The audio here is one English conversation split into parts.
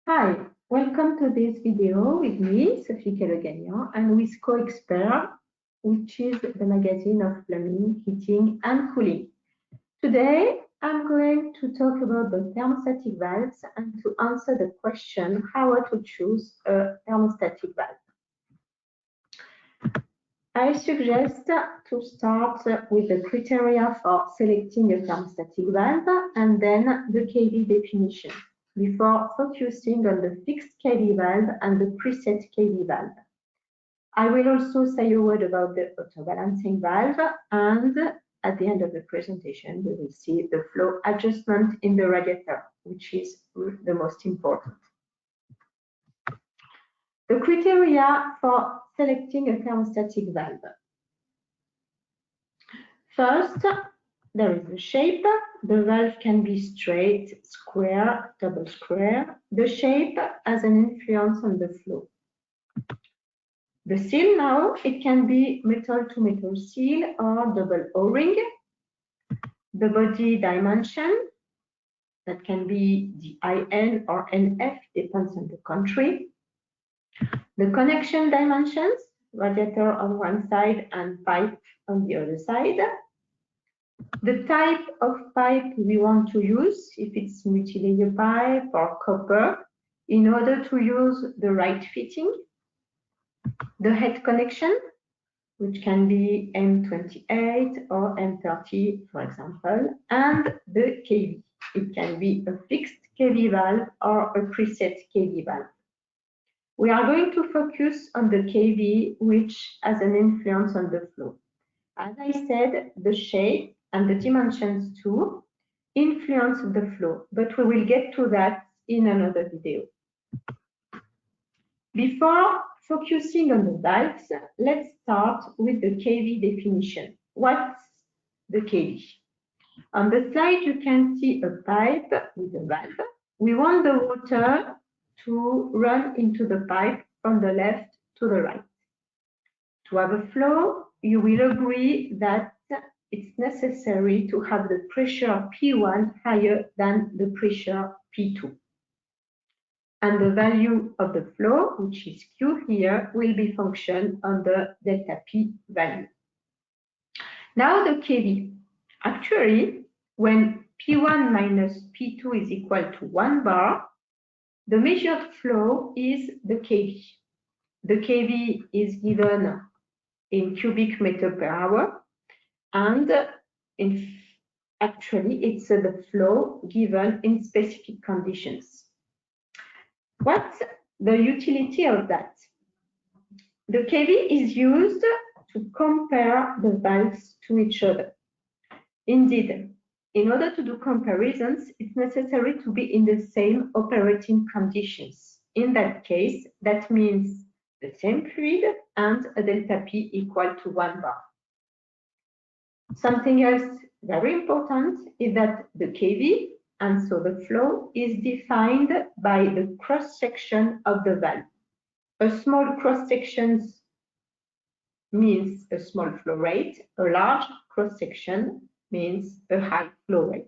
Hi, welcome to this video with me, Sophie Keloganian, and with CoExpert, which is the magazine of plumbing, heating, and cooling. Today, I'm going to talk about the thermostatic valves and to answer the question how to choose a thermostatic valve. I suggest to start with the criteria for selecting a thermostatic valve and then the KV definition, before focusing on the fixed KV valve and the preset KV valve. I will also say a word about the autobalancing valve, and at the end of the presentation, we will see the flow adjustment in the radiator, which is the most important. The criteria for selecting a thermostatic valve. First, there is the shape. The valve can be straight, square, double square. The shape has an influence on the flow. The seal now, it can be metal to metal seal or double O-ring. The body dimension, that can be DIN or NF, depends on the country. The connection dimensions, radiator on one side and pipe on the other side. The type of pipe we want to use, if it's multi-layer pipe or copper, in order to use the right fitting. The head connection, which can be M28 or M30, for example, and the KV. It can be a fixed KV valve or a preset KV valve. We are going to focus on the KV, which has an influence on the flow. As I said, the shape and the dimensions too influence the flow, but we will get to that in another video. Before focusing on the valves, let's start with the KV definition. What's the KV? On the slide, you can see a pipe with a valve. We want the water to run into the pipe from the left to the right. To have a flow, you will agree that it's necessary to have the pressure P1 higher than the pressure P2. And the value of the flow, which is Q here, will be function on the delta P value. Now the KV. Actually, when P1 minus P2 is equal to 1 bar, the measured flow is the KV. The KV is given in cubic meter per hour, and actually it's the flow given in specific conditions. What's the utility of that? The KV is used to compare the valves to each other. Indeed, in order to do comparisons, it's necessary to be in the same operating conditions. In that case, that means the same fluid and a delta P equal to 1 bar. Something else very important is that the KV, and so the flow, is defined by the cross-section of the valve. A small cross-section means a small flow rate. A large cross-section means a high flow rate.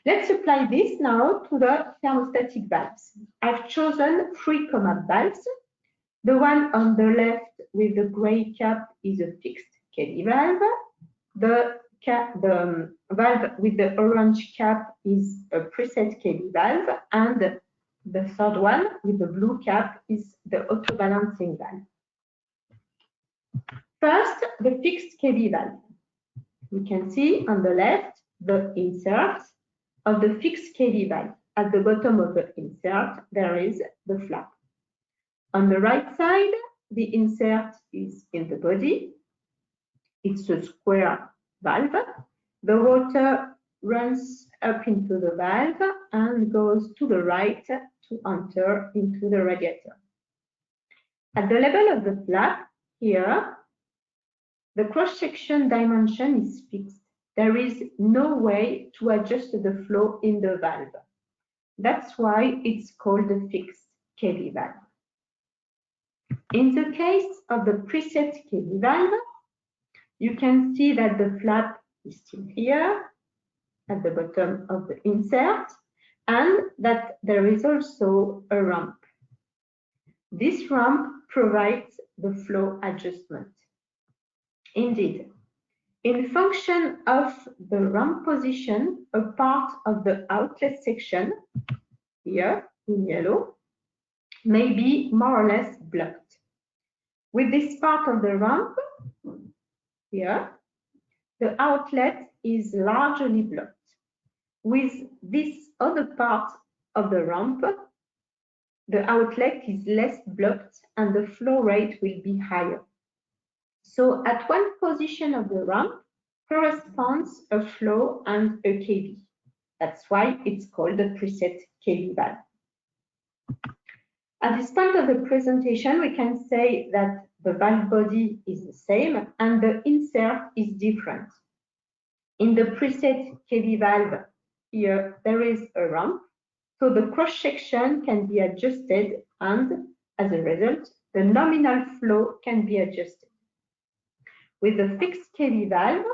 Let's apply this now to the thermostatic valves. I've chosen 3 Comap valves. The one on the left with the gray cap is a fixed KV valve. The valve with the orange cap is a preset KV valve, and the third one with the blue cap is the autobalancing valve. First, the fixed KV valve. We can see on the left the insert of the fixed KV valve. At the bottom of the insert, there is the flap. On the right side, the insert is in the body. It's a square valve. The water runs up into the valve and goes to the right to enter into the radiator. At the level of the flap, here, the cross-section dimension is fixed. There is no way to adjust the flow in the valve. That's why it's called a fixed KV valve. In the case of the preset KV valve, you can see that the flap is still here at the bottom of the insert, and that there is also a ramp. This ramp provides the flow adjustment. Indeed, in function of the ramp position, a part of the outlet section, here in yellow, may be more or less blocked. With this part of the ramp, here, the outlet is largely blocked. With this other part of the ramp, the outlet is less blocked and the flow rate will be higher. So at one position of the ramp corresponds a flow and a KV. That's why it's called the preset KV valve. At this point of the presentation, we can say that the valve body is the same and the insert is different. In the preset KV valve, here there is a ramp, so the cross-section can be adjusted and, as a result, the nominal flow can be adjusted. With the fixed KV valve,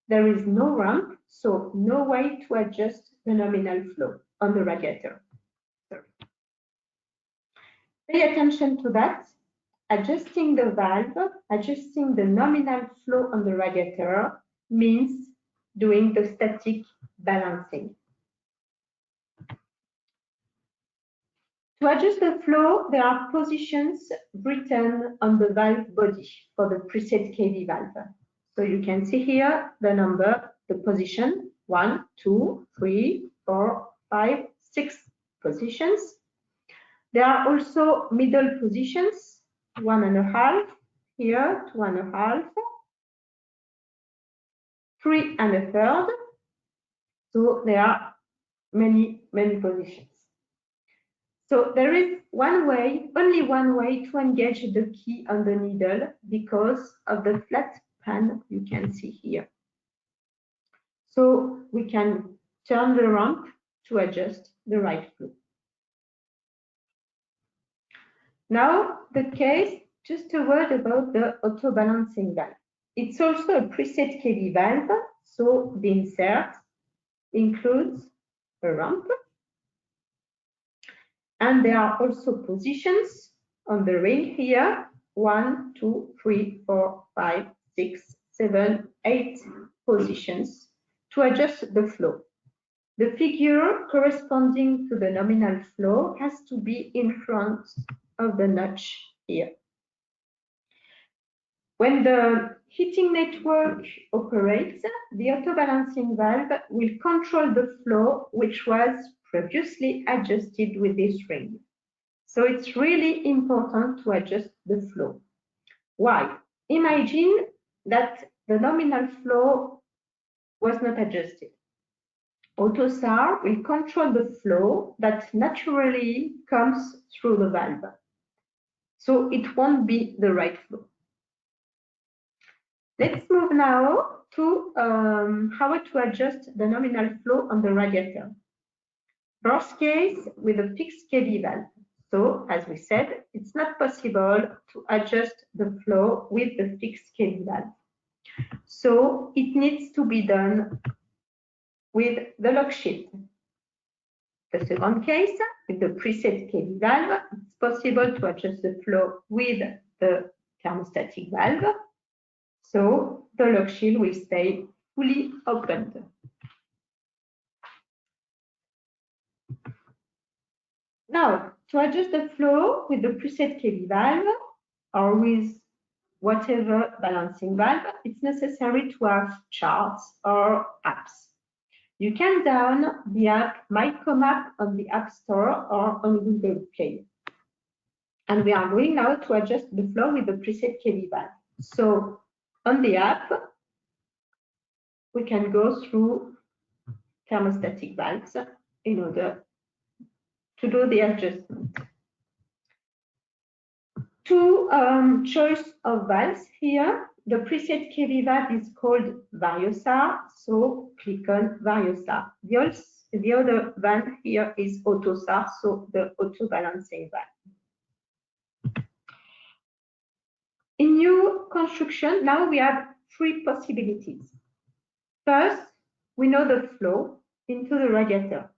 there is no ramp, so no way to adjust the nominal flow on the radiator. Pay attention to that. Adjusting the valve, adjusting the nominal flow on the radiator means doing the static balancing. To adjust the flow, there are positions written on the valve body for the preset KV valve. So you can see here the number, the position, 1, 2, 3, 4, 5, 6 positions. There are also middle positions, 1.5, here, 2.5, 3 1/3. So there are many positions. So there is one way, only one way to engage the key on the needle because of the flat pan you can see here. So we can turn the ramp to adjust the right flow. Now the case, just a word about the auto-balancing valve. It's also a preset KV valve, so the insert includes a ramp. And there are also positions on the ring here, 1, 2, 3, 4, 5, 6, 7, 8 positions to adjust the flow. The figure corresponding to the nominal flow has to be in front of the notch here. When the heating network operates, the auto-balancing valve will control the flow which was previously adjusted with this ring. So it's really important to adjust the flow. Why? Imagine that the nominal flow was not adjusted. AutoSar will control the flow that naturally comes through the valve. So it won't be the right flow. Let's move now to how to adjust the nominal flow on the radiator. First case with a fixed KV valve. So, as we said, it's not possible to adjust the flow with the fixed KV valve. So, it needs to be done with the lock shift. The second case, with the preset KV valve, it's possible to adjust the flow with the thermostatic valve. So, the lock shield will stay fully opened. Now, to adjust the flow with the preset KV valve or with whatever balancing valve, it's necessary to have charts or apps. You can download the app My Comap on the App Store or on Google Play. And we are going now to adjust the flow with the preset KV valve. So, on the app, we can go through thermostatic valves in order to do the adjustment. Two choice of valves here. The preset KV valve is called AutoSar, so click on AutoSar. The other valve here is AutoSar, so the auto-balancing valve. In new construction, now we have three possibilities. First, we know the flow into the radiator.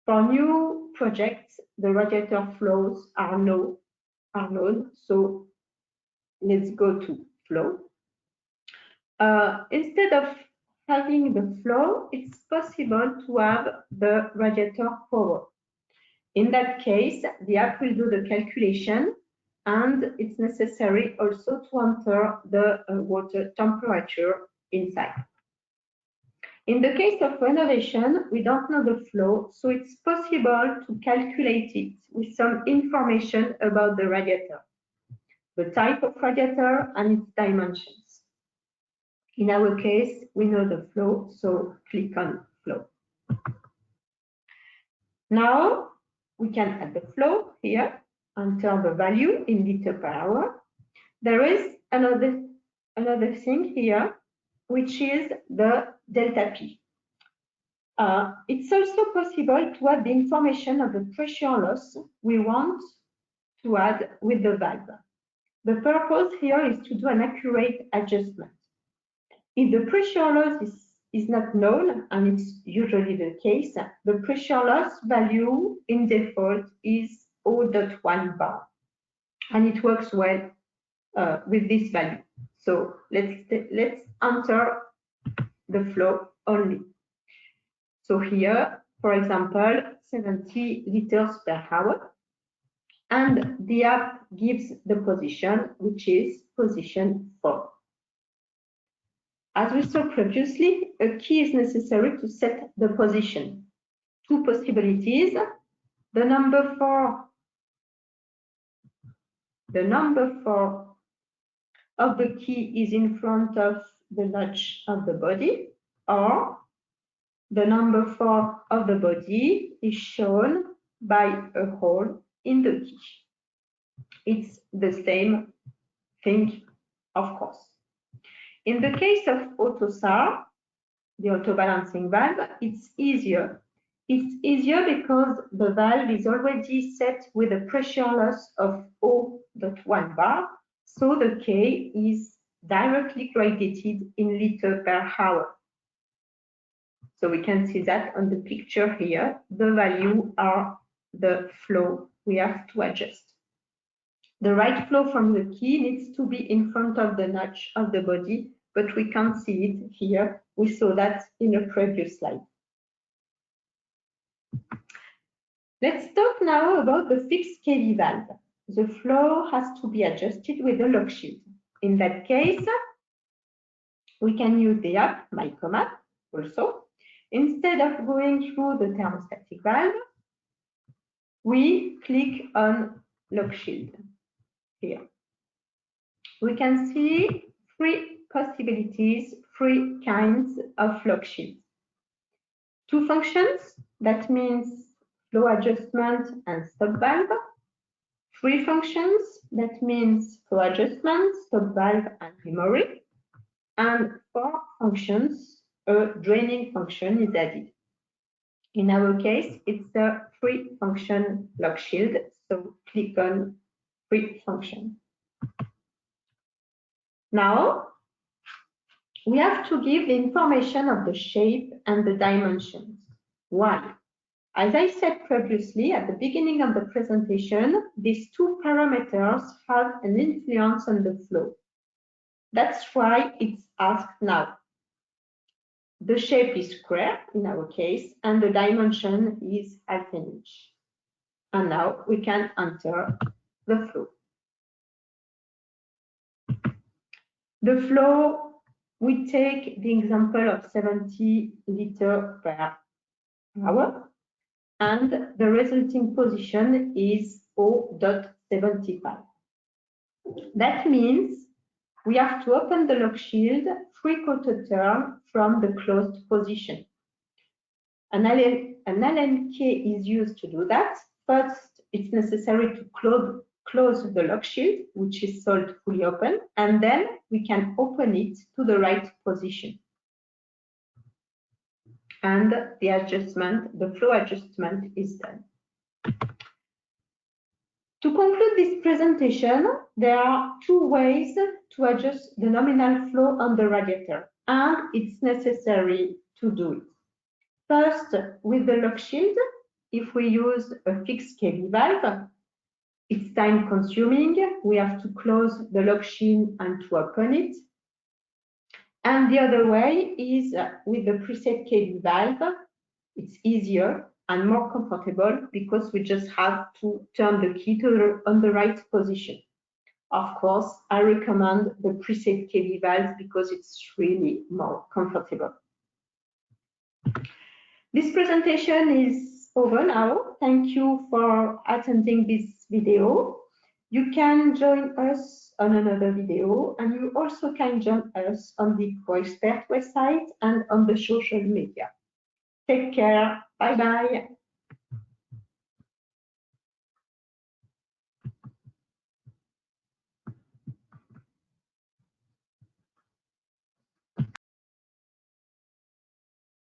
For new projects, the radiator flows are known. So let's go to flow. Instead of having the flow, it's possible to have the radiator power. In that case, the app will do the calculation, and it's necessary also to enter the water temperature inside. In the case of renovation, we don't know the flow, so it's possible to calculate it with some information about the radiator, the type of radiator, and its dimensions. In our case, we know the flow, so click on flow. Now, we can add the flow here, enter the value in liter per hour. There is another thing here, which is the delta P. It's also possible to add the information of the pressure loss we want to add with the valve. The purpose here is to do an accurate adjustment. If the pressure loss is not known, and it's usually the case, the pressure loss value in default is 0.1 bar, and it works well with this value. So let's enter the flow only. So here, for example, 70 liters per hour, and the app gives the position, which is position 4. As we saw previously, a key is necessary to set the position. Two possibilities. The number 4 of the key is in front of the notch of the body, or the number 4 of the body is shown by a hole in the key. It's the same thing, of course. In the case of AutoSar, the auto-balancing valve, it's easier. It's easier because the valve is already set with a pressure loss of 0.1 bar, so the K is directly graded in liter per hour. So we can see that on the picture here. The value are the flow we have to adjust. The right flow from the key needs to be in front of the notch of the body, but we can't see it here. We saw that in a previous slide. Let's talk now about the Kixed Kv valve. The flow has to be adjusted with a lock shield. In that case, we can use the app, my Comap, also. Instead of going through the thermostatic valve, we click on lock shield here. We can see 3 possibilities, 3 kinds of lock shields. 2 functions, that means flow adjustment and stop valve. 3 functions, that means flow adjustment, stop valve, and memory. And 4 functions, a draining function is added. In our case, it's a 3-function lock shield, so click on 3 function. Now, we have to give the information of the shape and the dimensions. Why? As I said previously at the beginning of the presentation, these 2 parameters have an influence on the flow. That's why it's asked now. The shape is square in our case, and the dimension is 1/2 inch. And now we can enter the flow. The flow, we take the example of 70 liters per hour, and the resulting position is 0.75. That means we have to open the lock shield 3/4 turn from the closed position. An Allen key is used to do that. First, it's necessary to close the lock shield, which is sold fully open, and then we can open it to the right position. And the adjustment, the flow adjustment is done. To conclude this presentation, there are 2 ways to adjust the nominal flow on the radiator, and it's necessary to do it. First, with the lock shield, if we use a fixed Kv valve, it's time consuming. We have to close the lock sheen and to open it. And the other way is with the preset Kv valve, it's easier and more comfortable because we just have to turn the key on the right position. Of course, I recommend the preset Kv valve because it's really more comfortable. This presentation is over now. Thank you for attending this video. You can join us on another video, and you also can join us on the CoExpert website and on the social media. Take care. Bye-bye.